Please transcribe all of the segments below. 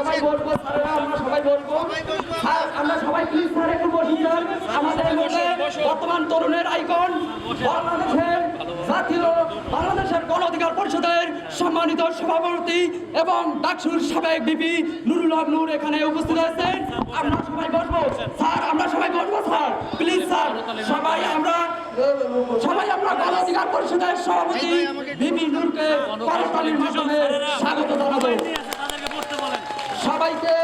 সবাই বলবো স্যারেরা, আমরা সবাই বলবো স্যার, আমরা সবাই প্লিজ স্যার একটু বসুন স্যার। আমাদের মধ্যে বর্তমান তরুণের আইকন, বাংলাদেশের জাতীয় বাংলাদেশের গণ অধিকার পরিষদের সম্মানিত সভাপতি এবং ডাকসুর সাবেক বিপি নুরুল হক নূর এখানে উপস্থিত আছেন। আমরা সবাই বসবো স্যার, আমরা সবাই বসবো স্যার, প্লিজ স্যার। সবাই আমরা গণ অধিকার পরিষদের সভাপতি বিপি নূরকে করতালির মাধ্যমে স্বাগত জানাবো। সবাইকে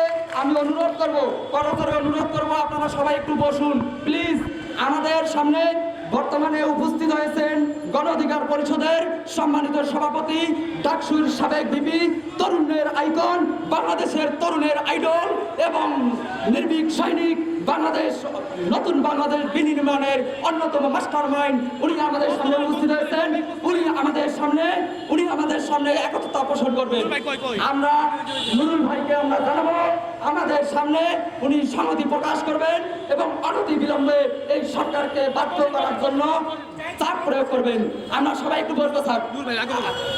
আমি অনুরোধ করবো, করতালি অনুরোধ করবো, আপনারা সবাই একটু বসুন প্লিজ। আমাদের সামনে বর্তমানে উপস্থিত হয়েছেন গণ অধিকার পরিষদের সম্মানিত সভাপতি, ডাকসুর সাবেক বিপি, তরুণের আইকন, বাংলাদেশের তরুণের আইডল এবং নির্ভীক সৈনিক, বাংলাদেশ নতুন বাংলাদেশ বিনির্মাণের অন্যতম মাস্টার মাইন্ড। উনি আমাদের সামনে উপস্থিত হয়েছেন। উনি আমাদের সামনে একতা পোষণ করবেন। আমরা নুরুল ভাইকে আমরা জানাবো আমাদের সামনে উনি সংহতি প্রকাশ করবেন এবং অনতি বিলম্বে এই সরকারকে বাধ্য করার জন্য চাপ প্রয়োগ করবেন। আমরা সবাই একটু বলবো স্যার,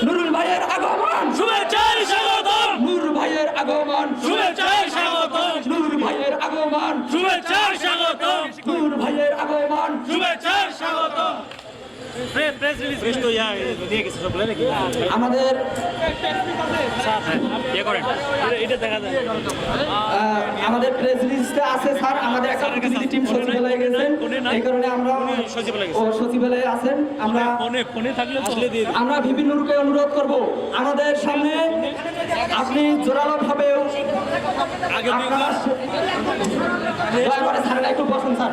নুরুল ভাইয়ের আগমন শুভেচ্ছায় স্বাগতম, নুরুল ভাইয়ের আগমন শুভেচ্ছায় স্বাগতম, নুরুল ভাইয়ের আগমন শুভেচ্ছায় স্বাগতম, নুরুল ভাইয়ের আগমন শুভেচ্ছায় স্বাগতম। আমাদের আমাদের প্রেস রিলিজটা আছে স্যার, আমাদের একটা প্রতিনিধি টিম সচিবালয়ে গেছেন, এই কারণে আমরা সচিবালয়ে আছেন। আমরা ভিপি নূরকে অনুরোধ করব আমাদের সামনে আপনি জোরালো ভাবে একটু বসুন স্যার,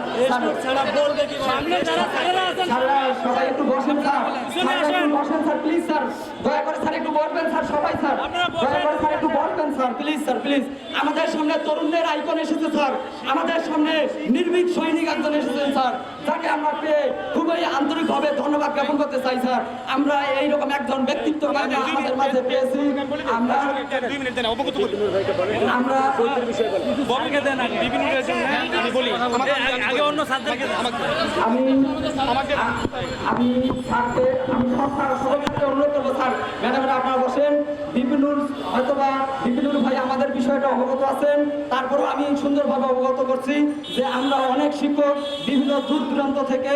সবাই একটু বসেন স্যার, বসেন স্যার প্লিজ স্যার, দয়া করে স্যার একটু বসবেন স্যার, সবাই স্যার দয়া করে স্যার একটু বসবেন স্যার, প্লিজ স্যার প্লিজ। আমাদের সামনে তরুণদের আইকন এসেছে স্যার, আমাদের সামনে নির্ভীক সৈনিক একজন এসেছেন স্যার, যাকে আমরা পেয়ে খুবই আন্তরিকভাবে ধন্যবাদ জ্ঞাপন করতে চাই স্যার। আমরা এইরকম একজন ব্যক্তিত্ব আমাদের মাঝে পেয়েছি। আমরা আমি স্যারকে সবাইকে অনুরোধ করবো স্যার, ম্যাডামরা আপনারা বসেন। বিপিনুর হয়তোবা বিপিনুর ভাই আমাদের বিষয়টা অবগত আছেন, তারপরেও আমি সুন্দরভাবে অবগত করছি যে আমরা অনেক শিক্ষক বিভিন্ন দূর দূরান্ত থেকে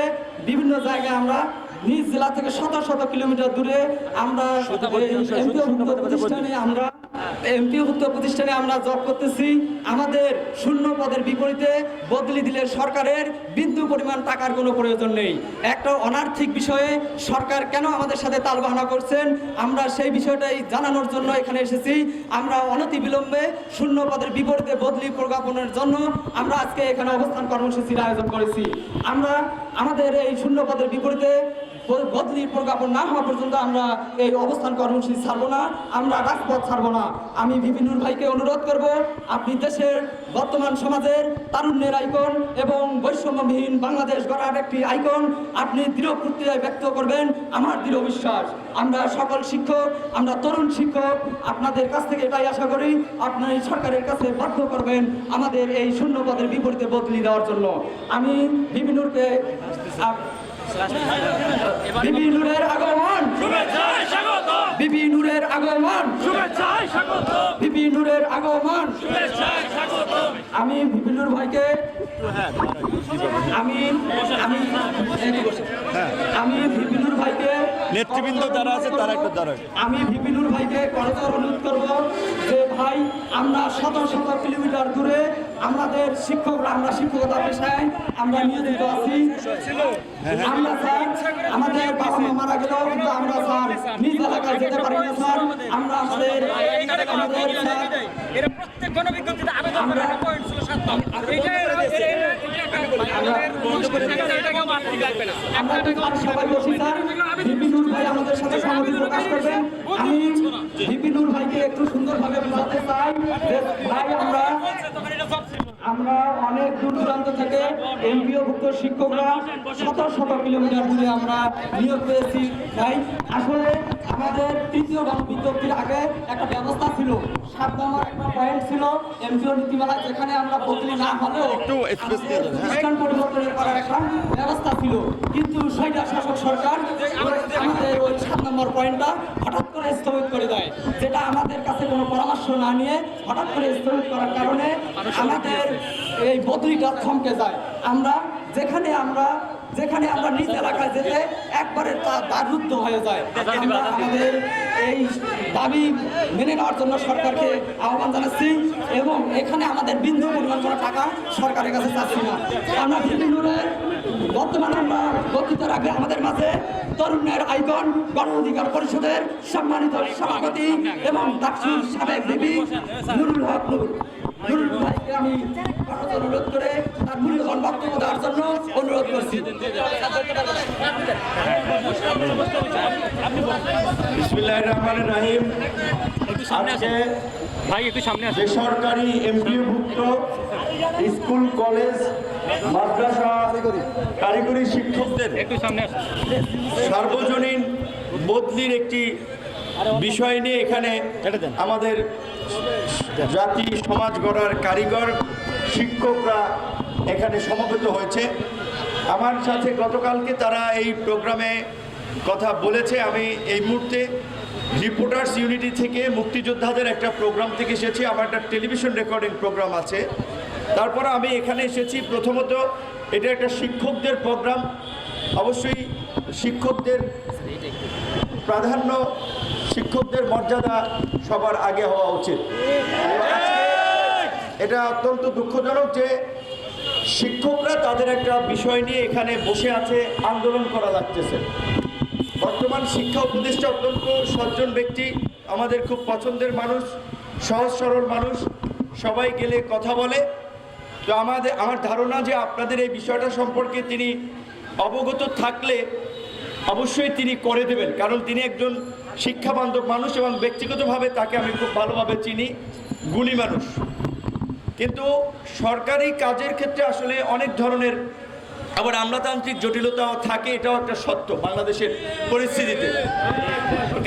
বিভিন্ন জায়গায় আমরা নিজ জেলা থেকে শত শত কিলোমিটার দূরে আমরা এমপিভুক্ত প্রতিষ্ঠানে আমরা জব করতেছি। আমাদের শূন্য পদের বিপরীতে বদলি দিলে সরকারের বিন্দু পরিমাণ টাকার কোনো প্রয়োজন নেই। একটা অনার্থিক বিষয়ে সরকার কেন আমাদের সাথে তালবাহানা করছেন, আমরা সেই বিষয়টাই জানানোর জন্য এখানে এসেছি। আমরা অনতি বিলম্বে শূন্য পদের বিপরীতে বদলি প্রজ্ঞাপনের জন্য আমরা আজকে এখানে অবস্থান কর্মসূচির আয়োজন করেছি। আমরা আমাদের এই শূন্য পদের বিপরীতে বদলির প্রজ্ঞাপন না হওয়া পর্যন্ত আমরা এই অবস্থান কর্মসূচি ছাড়বো না, আমরা রাজপথ ছাড়বো না। আমি বিপিনুর ভাইকে অনুরোধ করব, আপনি দেশের বর্তমান সমাজের তারুণ্যের আইকন এবং বৈষম্যবিহীন বাংলাদেশ গড়ার একটি আইকন, আপনি দৃঢ় প্রত্যয় ব্যক্ত করবেন, আমার দৃঢ় বিশ্বাস। আমরা সকল শিক্ষক, আমরা তরুণ শিক্ষক, আপনাদের কাছ থেকে এটাই আশা করি, আপনার এই সরকারের কাছে বাধ্য করবেন আমাদের এই শূন্য পদের বিপরীতে বদলি দেওয়ার জন্য। আমি বিপিনুরকে বিপি নূরের আগমন শুভেচ্ছায় স্বাগতম, বিপি নূরের আগমন শুভেচ্ছায় স্বাগতম, বিপি নূরের আগমন শুভেচ্ছায় স্বাগতম। আমি বিপি নূর ভাইকে আমি বিপিনুর ভাইকে নেতৃবৃন্দ যারা আছে তারা একটু দাঁড়ায়। আমি বিপিনুর ভাইকে করজোড়ে অনুরোধ করব যে ভাই, আমরা শত শত কিলোমিটার দূরে আমাদের শিক্ষকরা, আমরা শিক্ষকতা পেশায় আমরা নিয়োজিত আছি। আমরা স্যার আমাদের বাবা মা মারা গেলেও কিন্তু আমরা স্যার নিজ এলাকায় যেতে পারি না স্যার। আমরা আমাদের প্রত্যেক গণবিজ্ঞপ্তিতে আবেদন করার পয়েন্ট ছিল 7 সবাই বসি স্যার। বিপিনুর ভাই আমাদের সাথে সহমতি প্রকাশ করবেন। আমি বিপিনুর ভাইকে একটু সুন্দরভাবে বোঝাতে চাই যে ভাই, আমরা অনেক দূর দূরান্ত থেকে এমপিওভুক্ত শিক্ষকরা শত শত কিলোমিটার দূরে আমরা নিয়োগ পেয়েছি। ভাই আসলে আমাদের তৃতীয় গণবিজ্ঞপ্তির আগে একটা ব্যবস্থা ছিল, 7 নম্বর একটা পয়েন্ট ছিল এমপিও নীতিমালা, যেখানে আমরা বদলি না হলেও প্রতিষ্ঠান পরিবর্তনের করার একটা ব্যবস্থা ছিল। কিন্তু স্বৈরাচার শাসক সরকার আমাদের ওই 7 নম্বর পয়েন্টটা হঠাৎ হঠাৎ করে স্থগিত করে দেয়, যেটা আমাদের কাছে কোনো পরামর্শ না নিয়ে হঠাৎ করে স্থগিত করার কারণে আমাদের এই বদলিটা থমকে যায়। আমরা যেখানে আমরা নিজ এলাকায় যেতে একবারে তা বারুদ্ধ হয়ে যায়। আমরা আমাদের এই দাবি মেনে নেওয়ার জন্য সরকারকে আহ্বান জানাচ্ছি এবং এখানে আমাদের বিন্দু পরিমাণ কোনো টাকা সরকারের কাছে চাচ্ছি না। আমরা বিভিন্নদের বর্তমানে আমরা বক্তৃতার আগে আমাদের মাঝে তরুণের আইকন গণ অধিকার পরিষদের সম্মানিত সভাপতি এবং ডাকসুর সাবেক বিপি নুরুল হক নুরুল ভাইকে আমি অনুরোধ করে তার মূল্যবান বক্তব্য দেওয়ার জন্য অনুরোধ করছি। বিসমিল্লাহির রহমানির রহিম। আজকে বেসরকারি এমপিওভুক্ত স্কুল, কলেজ, মাদ্রাসা, কারিগরি শিক্ষকদের সার্বজনীন বদলির একটি বিষয় নিয়ে এখানে আমাদের জাতি সমাজ গড়ার কারিগর শিক্ষকরা এখানে সমবেত হয়েছে। আমার সাথে গতকালকে তারা এই প্রোগ্রামে কথা বলেছে। আমি এই মুহূর্তে রিপোর্টার্স ইউনিটি থেকে মুক্তিযোদ্ধাদের একটা প্রোগ্রাম থেকে এসেছি। আমার একটা টেলিভিশন রেকর্ডিং প্রোগ্রাম আছে। তারপর আমি এখানে এসেছি, প্রথমত এটা একটা শিক্ষকদের প্রোগ্রাম। অবশ্যই শিক্ষকদের প্রাধান্য, শিক্ষকদের মর্যাদা সবার আগে হওয়া উচিত। এটা অত্যন্ত দুঃখজনক যে শিক্ষকরা তাদের একটা বিষয় নিয়ে এখানে বসে আছে, আন্দোলন করা লাগতেছে। বর্তমান শিক্ষা উপদেষ্টা অত্যন্ত সজ্জন ব্যক্তি, আমাদের খুব পছন্দের মানুষ, সহজ সরল মানুষ, সবাই গেলে কথা বলে। তো আমার ধারণা যে আপনাদের এই বিষয়টা সম্পর্কে তিনি অবগত থাকলে অবশ্যই তিনি করে দেবেন, কারণ তিনি একজন শিক্ষাবান্ধব মানুষ এবং ব্যক্তিগতভাবে তাকে আমি খুব ভালোভাবে চিনি, গুণী মানুষ। কিন্তু সরকারি কাজের ক্ষেত্রে আসলে অনেক ধরনের আবার আমলাতান্ত্রিক জটিলতাও থাকে, এটাও একটা সত্য বাংলাদেশের পরিস্থিতিতে।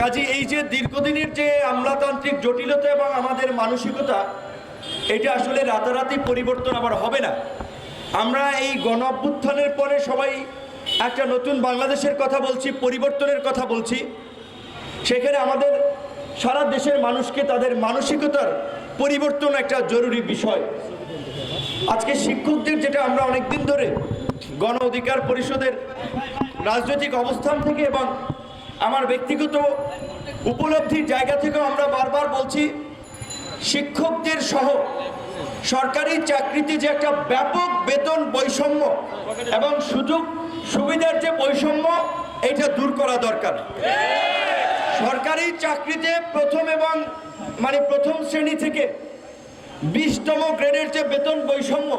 কাজে এই যে দীর্ঘদিনের যে আমলাতান্ত্রিক জটিলতা এবং আমাদের মানসিকতা, এটা আসলে রাতারাতি পরিবর্তন আবার হবে না। আমরা এই গণ অভ্যুত্থানের পরে সবাই একটা নতুন বাংলাদেশের কথা বলছি, পরিবর্তনের কথা বলছি। সেখানে আমাদের সারা দেশের মানুষকে তাদের মানসিকতার পরিবর্তন একটা জরুরি বিষয়। আজকে শিক্ষকদের যেটা আমরা অনেকদিন ধরে গণ অধিকার পরিষদের রাজনৈতিক অবস্থান থেকে এবং আমার ব্যক্তিগত উপলব্ধির জায়গা থেকেও আমরা বারবার বলছি, শিক্ষকদের সহ সরকারি চাকরিতে যে একটা ব্যাপক বেতন বৈষম্য এবং সুযোগ সুবিধার যে বৈষম্য, এটা দূর করা দরকার। সরকারি চাকরিতে প্রথম শ্রেণী থেকে 20তম গ্রেডের যে বেতন বৈষম্য,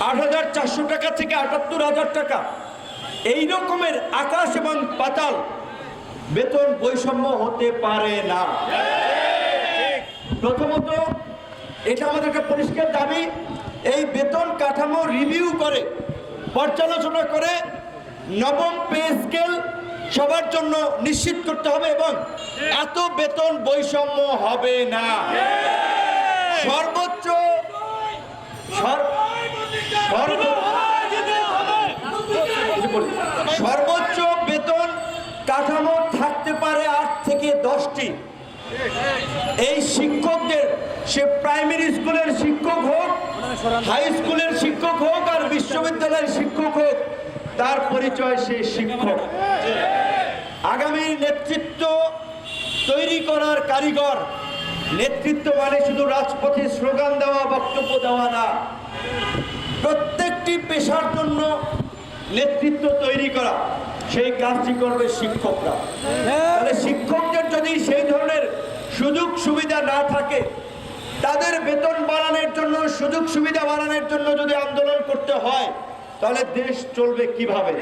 8,400 টাকা থেকে 78,000 টাকা, এই রকমের আকাশ এবং পাতাল বেতন বৈষম্য হতে পারে না। প্রথমত এটা আমাদের একটা পরিষ্কার দাবি, এই বেতন কাঠামো রিভিউ করে পর্যালোচনা করে নবম পে স্কেল সবার জন্য নিশ্চিত করতে হবে এবং এত বেতন বৈষম্য হবে না। সর্বোচ্চ বেতন কাঠামো থাকতে পারে 8 থেকে 10টি। এই শিক্ষকদের, সে প্রাইমারি স্কুলের শিক্ষক হোক, হাই স্কুলের শিক্ষক হোক আর বিশ্ববিদ্যালয়ের শিক্ষক হোক, তার পরিচয় সে শিক্ষক। আগামী নেতৃত্ব তৈরি করার কারিগর। নেতৃত্ব মানে শুধু রাজপথে স্লোগান দেওয়া, বক্তব্য দেওয়া না, প্রত্যেকটি পেশার জন্য নেতৃত্ব তৈরি করা, সেই কাজটি করবে শিক্ষকরা। তাহলে শিক্ষকদের যদি সেই ধরনের সুযোগ সুবিধা না থাকে, তাদের বেতন বাড়ানোর জন্য, সুযোগ সুবিধা বাড়ানোর জন্য যদি আন্দোলন করতে হয়, তাহলে দেশ চলবে কিভাবে?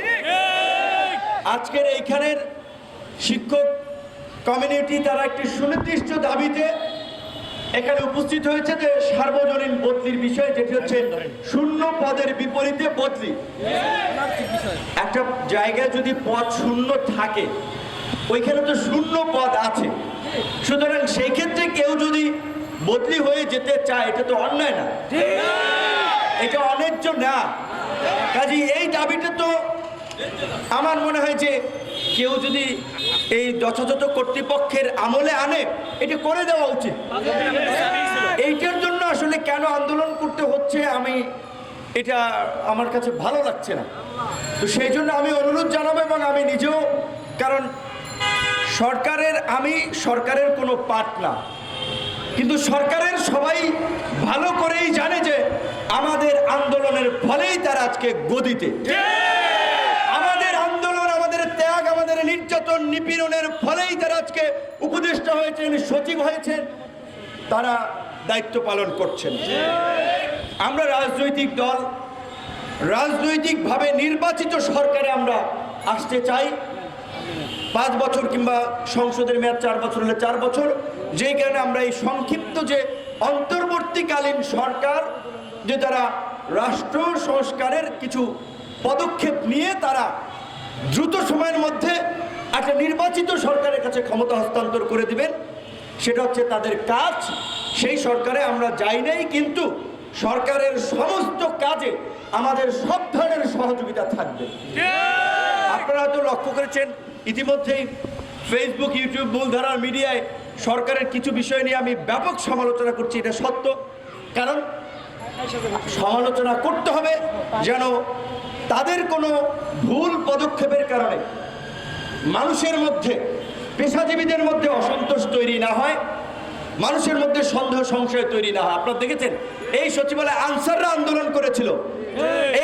আজকের এইখানের শিক্ষক কমিউনিটি তারা একটি সুনির্দিষ্ট দাবিতে এখানে উপস্থিত হয়েছে, যে সার্বজনীন বদলির বিষয়, যেটি হচ্ছে শূন্য পদের বিপরীতে বদলি। একটা জায়গায় যদি পদ শূন্য থাকে, ওইখানে তো শূন্য পদ আছে, সুতরাং সেই ক্ষেত্রে কেউ যদি বদলি হয়ে যেতে চায়, এটা তো অন্যায় না, এটা অন্যায্য না। কাজে এই দাবিটা তো আমার মনে হয় যে কেউ যদি এই যথাযথ কর্তৃপক্ষের আমলে আনে, এটা করে দেওয়া উচিত। এইটার জন্য আসলে কেন আন্দোলন করতে হচ্ছে এটা আমার কাছে ভালো লাগছে না। তো সেই জন্য আমি অনুরোধ জানাবো, এবং আমি নিজেও, কারণ সরকারের কোনো পার্ট না, কিন্তু সরকারের সবাই ভালো করেই জানে যে আমাদের আন্দোলনের ফলেই তারা আজকে গদিতে। আমাদের আন্দোলন, আমাদের ত্যাগ, আমাদের নির্যাতন নিপীড়নের ফলেই তারা আজকে উপদেষ্টা হয়েছেন, সচিব হয়েছেন, তারা দায়িত্ব পালন করছেন। আমরা রাজনৈতিক দল, রাজনৈতিকভাবে নির্বাচিত সরকারে আমরা আসতে চাই। 5 বছর কিংবা সংসদের মেয়াদ 4 বছর হলে 4 বছর, যেই কারণে আমরা এই সংক্ষিপ্ত যে অন্তর্বর্তীকালীন সরকার, যে তারা রাষ্ট্র সংস্কারের কিছু পদক্ষেপ নিয়ে তারা দ্রুত সময়ের মধ্যে একটা নির্বাচিত সরকারের কাছে ক্ষমতা হস্তান্তর করে দিবেন, সেটা হচ্ছে তাদের কাজ। সেই সরকারে আমরা যাই নাই, কিন্তু সরকারের সমস্ত কাজে আমাদের সব ধরনের সহযোগিতা থাকবে। আপনারা হয়তো লক্ষ্য করেছেন, ইতিমধ্যেই ফেসবুক, ইউটিউব, মূলধারার মিডিয়ায় সরকারের কিছু বিষয় নিয়ে আমি ব্যাপক সমালোচনা করছি। এটা সত্য, কারণ সমালোচনা করতে হবে যেন তাদের কোনো ভুল পদক্ষেপের কারণে মানুষের মধ্যে, পেশাজীবীদের মধ্যে অসন্তোষ তৈরি না হয়, মানুষের মধ্যে সন্দেহ সংশয় তৈরি না হয়। আপনারা দেখেছেন এই সচিবালয়ে আনসাররা আন্দোলন করেছিল,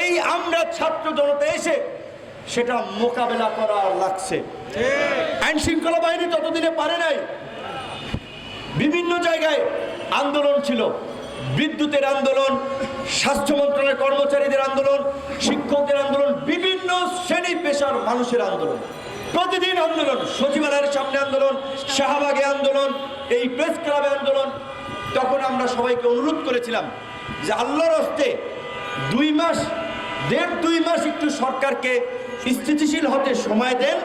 এই আমরা ছাত্র জনতা এসে সেটা মোকাবেলা করা লাগছে। আইন শৃঙ্খলা বাহিনী ততদিনে পারে নাই। বিভিন্ন জায়গায় আন্দোলন ছিল, বিদ্যুতের আন্দোলন, স্বাস্থ্য মন্ত্রণালয়ের কর্মচারীদের আন্দোলন, শিক্ষকদের আন্দোলন, বিভিন্ন শ্রেণী পেশার মানুষের আন্দোলন, প্রতিদিন আন্দোলন, সচিবালয়ের সামনে আন্দোলন, শাহবাগে আন্দোলন, এই প্রেস ক্লাবে আন্দোলন। তখন আমরা সবাইকে অনুরোধ করেছিলাম যে আল্লাহর হস্তে 2 মাস, 1.5-2 মাস একটু সরকারকে স্থিতিশীল হতে সময় দেন,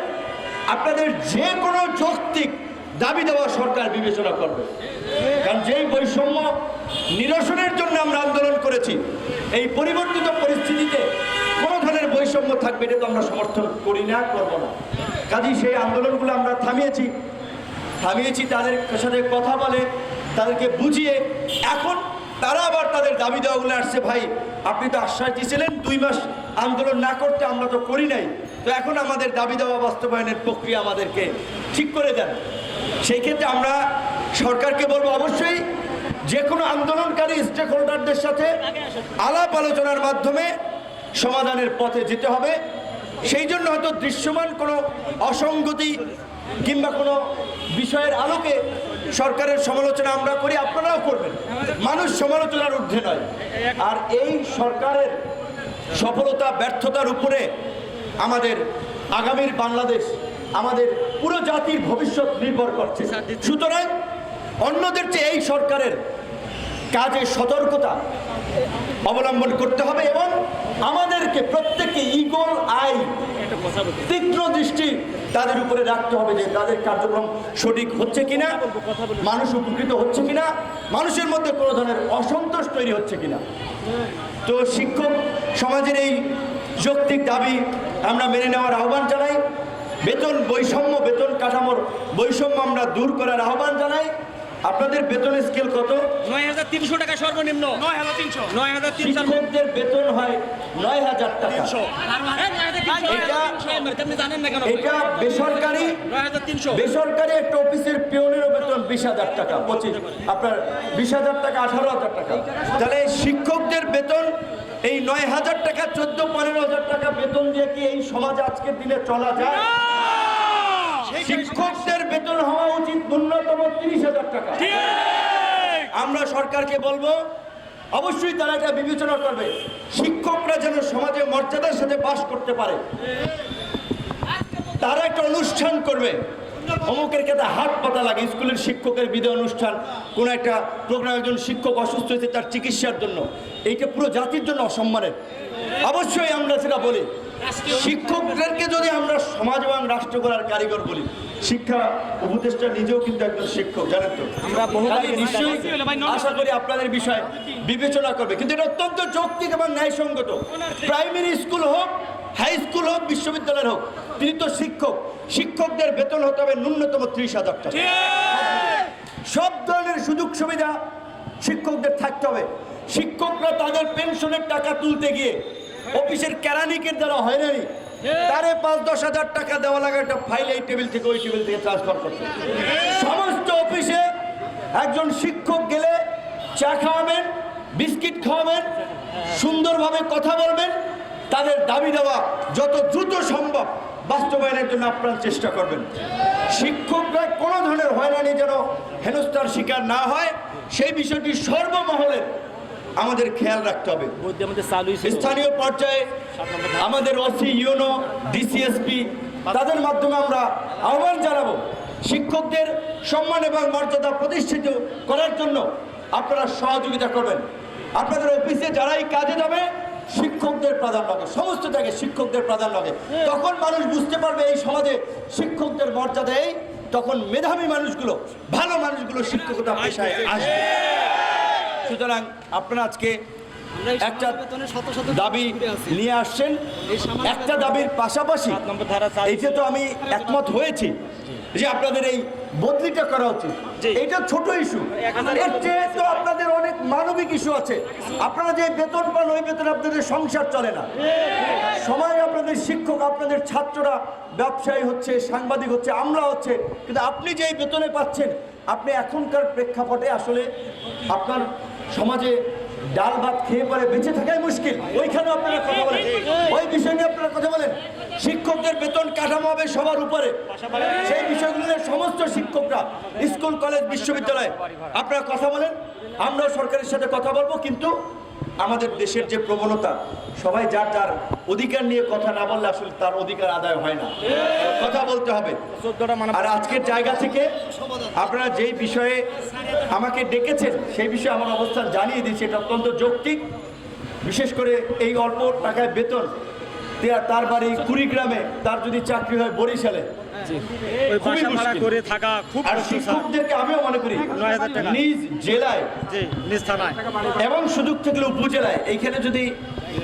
আপনাদের যে কোনো যৌক্তিক দাবি দেওয়া সরকার বিবেচনা করবে। কারণ যেই বৈষম্য নিরসনের জন্য আমরা আন্দোলন করেছি, এই পরিবর্তিত পরিস্থিতিতে কোনো ধরনের বৈষম্য থাকবে এটা তো আমরা সমর্থন করি না, করবো না। কাজেই সেই আন্দোলনগুলো আমরা থামিয়েছি, তাদের সাথে কথা বলে, তাদেরকে বুঝিয়ে। এখন তারা আবার তাদের দাবি দেওয়াগুলো আসছে, ভাই আপনি তো আশ্বাস দিয়েছিলেন 2 মাস আন্দোলন না করতে, আমরা তো করি নাই, তো এখন আমাদের দাবি দেওয়া বাস্তবায়নের প্রক্রিয়া আমাদেরকে ঠিক করে দেন। সেই ক্ষেত্রে আমরা সরকারকে বলবো, অবশ্যই যে কোনো আন্দোলনকারী স্টেক হোল্ডারদের সাথে আলাপ আলোচনার মাধ্যমে সমাধানের পথে যেতে হবে। সেই জন্য হয়তো দৃশ্যমান কোনো অসঙ্গতি কিংবা কোনো বিষয়ের আলোকে সরকারের সমালোচনা আমরা করি, আপনারাও করবেন। মানুষ সমালোচনার ঊর্ধ্বে নয়। আর এই সরকারের সফলতা ব্যর্থতার উপরে আমাদের আগামীর বাংলাদেশ, আমাদের পুরো জাতির ভবিষ্যৎ নির্ভর করছে। সুতরাং অন্যদের চেয়ে এই সরকারের কাজে সতর্কতা অবলম্বন করতে হবে, এবং আমাদেরকে প্রত্যেককে ঈগল আই, তীক্ষ্ণ দৃষ্টি তাদের উপরে রাখতে হবে যে তাদের কার্যক্রম সঠিক হচ্ছে কিনা, মানুষ উপকৃত হচ্ছে কিনা, মানুষের মধ্যে কোনো ধরনের অসন্তোষ তৈরি হচ্ছে কিনা। তো শিক্ষক সমাজের এই যৌক্তিক দাবি আমরা মেনে নেওয়ার আহ্বান জানাই। বেতন বৈষম্য, বেতন কাঠামোর বৈষম্য আমরা দূর করার আহ্বান জানাই। আপনাদের বেতনের স্কেল কত? 9,300 টাকা সর্বনিম্ন। 9,300 শিক্ষকদের বেতন হয় 9,000 টাকা। এটা বেসরকারি, 9,300 বেসরকারি একটা অফিসের পিওনেরও বেতন 20,000 টাকা, আপনার 20,000 টাকা, 18,000 টাকা। তাহলে শিক্ষকদের বেতন এই 9,000 টাকা, 14-15,000 টাকা বেতন দিয়ে কি এই সমাজে আজকের দিনে চলা যায়? শিক্ষকদের বেতন হওয়া উচিত ন্যূনতম 30,000 টাকা। আমরা সরকারকে বলবো, অবশ্যই তারা এটা বিবেচনা করবে, শিক্ষকরা যেন সমাজে মর্যাদার সাথে বাস করতে পারে। তারা একটা অনুষ্ঠান করবে, অমুকের কাছে হাত পাতা লাগে, স্কুলের শিক্ষকের বিদায় অনুষ্ঠান, কোন একটা প্রোগ্রাম, একজন শিক্ষক অসুস্থ হয়েছে তার চিকিৎসার জন্য, এইটা পুরো জাতির জন্য অসম্মানের। অবশ্যই আমরা সেটা বলি, শিক্ষকদেরকে যদি আমরা সমাজ এবং রাষ্ট্র গড়ার কারিগর বলি, শিক্ষা উপদেষ্টা নিজেও কিন্তু একজন শিক্ষক, জানেন তো। আমরা নিশ্চয়ই আশা করি আপনাদের বিষয় বিবেচনা করবে, কিন্তু এটা অত্যন্ত যৌক্তিক এবং ন্যায়সঙ্গত। প্রাইমারি স্কুল হোক হাই স্কুল হোক বিশ্ববিদ্যালয়ের হোক, তিনি তো শিক্ষক। শিক্ষকদের বেতন হতে হবে ন্যূনতম 30,000 টাকা। সব ধরনের সুযোগ সুবিধা শিক্ষকদের থাকতে হবে। শিক্ষকরা তাদের পেনশনের টাকা তুলতে গিয়ে অফিসের কেরানিকের দ্বারা হয়রানি, তারে 5-10 হাজার টাকা দেওয়া লাগে একটা ফাইল এই টেবিল থেকে ওই টেবিল থেকে ট্রান্সফার করতে। সমস্ত অফিসে একজন শিক্ষক গেলে চা খাওয়াবেন, বিস্কিট খাওয়াবেন, সুন্দরভাবে কথা বলবেন, তাদের দাবি দেওয়া যত দ্রুত সম্ভব বাস্তবায়নের জন্য আপ্রাণ চেষ্টা করবেন। শিক্ষকরা কোনো ধরনের হয়রানি যেন হেনস্থার শিকার না হয়, সেই বিষয়টি সর্বমহলের আমাদের খেয়াল রাখতে হবে। স্থানীয় পর্যায়ে আমাদের ওসি, ইউনো, ডিসিএসপি তাদের মাধ্যমে আমরা আহ্বান জানাবো শিক্ষকদের সম্মান এবং মর্যাদা প্রতিষ্ঠিত করার জন্য আপনারা সহযোগিতা করবেন। আপনাদের অফিসে যারাই কাজে যাবে শিক্ষকদের প্রাধান্য হবে, সমস্ত জায়গায় শিক্ষকদের প্রাধান্য হবে। তখন মানুষ বুঝতে পারবে এই সমাজে শিক্ষকদের মর্যাদা এই, তখন মেধাবী মানুষগুলো, ভালো মানুষগুলো শিক্ষকতা পেশায় আসবে। সুতরাং আপনারা আজকে একটা দাবি নিয়ে আসছেন। একটা দাবির পাশাপাশি এইটা তো আমি একমত হয়েছি যে আপনাদের এই বদলিটা করা উচিত। এটা ছোট ইস্যু, এর চেয়ে তো আপনাদের অনেক মানবিক ইস্যু আছে। আপনারা যে বেতন পান ওই বেতনে আপনাদের সংসার চলে না। সময় আপনাদের শিক্ষক, আপনাদের ছাত্ররা ব্যবসায়ী হচ্ছে, সাংবাদিক হচ্ছে, আমরা হচ্ছে, কিন্তু আপনি যে এই বেতনে পাচ্ছেন, আপনি এখনকার প্রেক্ষাপটে আসলে আপনার সমাজে ডাল ভাত খেয়ে পরে বেঁচে থাকাই মুশকিল। ওইখানেও আপনারা কথা বলেন, ওই বিষয় নিয়ে আপনারা কথা বলেন। শিক্ষকদের বেতন কাঠামো হবে সবার উপরে, সেই বিষয়গুলো নিয়ে সমস্ত শিক্ষকরা স্কুল, কলেজ, বিশ্ববিদ্যালয়ে আপনারা কথা বলেন। আমরাও সরকারের সাথে কথা বলবো, কিন্তু আমাদের দেশের যে প্রবণতা, সবাই যার যার অধিকার নিয়ে কথা না বললে আসলে তার অধিকার আদায় হয় না। কথা বলতে হবে। আর আজকের জায়গা থেকে আপনারা যেই বিষয়ে আমাকে ডেকেছেন সেই বিষয়ে আমার অবস্থান জানিয়ে দিয়েছি। এটা অত্যন্ত যৌক্তিক। বিশেষ করে এই অল্প টাকায় বেতন, তার বাড়ি কুড়িগ্রামে, তার যদি চাকরি হয় বরিশালে, খুবই মুশকিল। আর শিক্ষকদেরকে আমিও মনে করি নিজ জেলায় এবং সুযোগ থাকলে উপজেলায় এইখানে যদি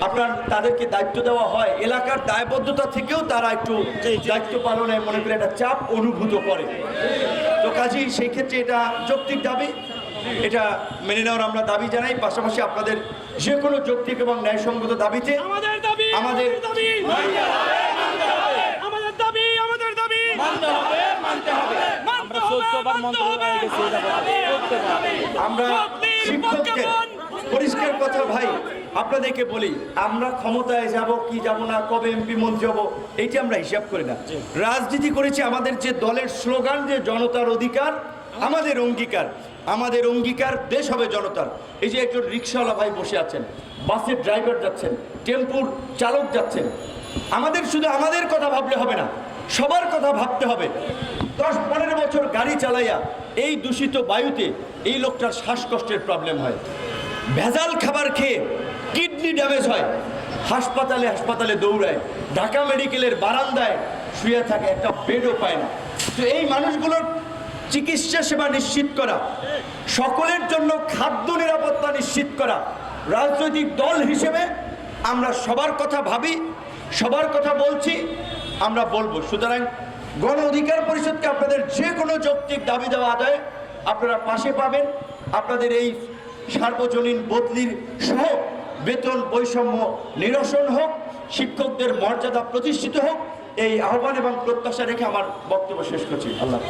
আপনার তাদেরকে দায়িত্ব দেওয়া হয়, এলাকার দায়বদ্ধতা থেকেও তারা একটু দায়িত্ব পালনে মনে করি একটা চাপ অনুভূত করে। তো কাজেই সেই ক্ষেত্রে এটা যৌক্তিক দাবি, এটা মেনে নেওয়ার আমরা দাবি জানাই। পাশাপাশি আপনাদের যে কোনো যৌক্তিক এবং ন্যায়সঙ্গত দাবিতে আমাদের আমরা শিক্ষককে পরিষ্কার কথা ভাই আপনাদেরকে বলি, আমরা ক্ষমতায় যাব কি যাব না, কবে এমপি মন্ত্রী হব, এইটা আমরা হিসাব করি না। রাজনীতি করেছি আমাদের যে দলের স্লোগান, যে জনতার অধিকার আমাদের অঙ্গীকার, আমাদের অঙ্গীকার দেশ হবে জনতার। এই যে একজন রিক্সাওয়ালা ভাই বসে আছেন, বাসের ড্রাইভার যাচ্ছেন, টেম্পুর চালক যাচ্ছেন, আমাদের শুধু আমাদের কথা ভাবলে হবে না, সবার কথা ভাবতে হবে। 10-15 বছর গাড়ি চালাইয়া এই দূষিত বায়ুতে এই লোকটার শ্বাসকষ্টের প্রবলেম হয়, ভেজাল খাবার খেয়ে কিডনি ড্যামেজ হয়, হাসপাতালে হাসপাতালে দৌড়ায়, ঢাকা মেডিকেলের বারান্দায় শুয়ে থাকে, একটা বেডও পায় না। তো এই মানুষগুলোর চিকিৎসা সেবা নিশ্চিত করা, সকলের জন্য খাদ্য নিরাপত্তা নিশ্চিত করা, রাজনৈতিক দল হিসেবে আমরা সবার কথা ভাবি, সবার কথা বলছি, আমরা বলবো। সুতরাং গণ অধিকার পরিষদকে আপনাদের যে কোনো যৌক্তিক দাবি দেওয়া আদায় আপনারা পাশে পাবেন। আপনাদের এই সার্বজনীন বদলির সহ বেতন বৈষম্য নিরসন হোক, শিক্ষকদের মর্যাদা প্রতিষ্ঠিত হোক, এই আহ্বান এবং প্রত্যাশা রেখে আমার বক্তব্য শেষ করছি। আল্লাহ।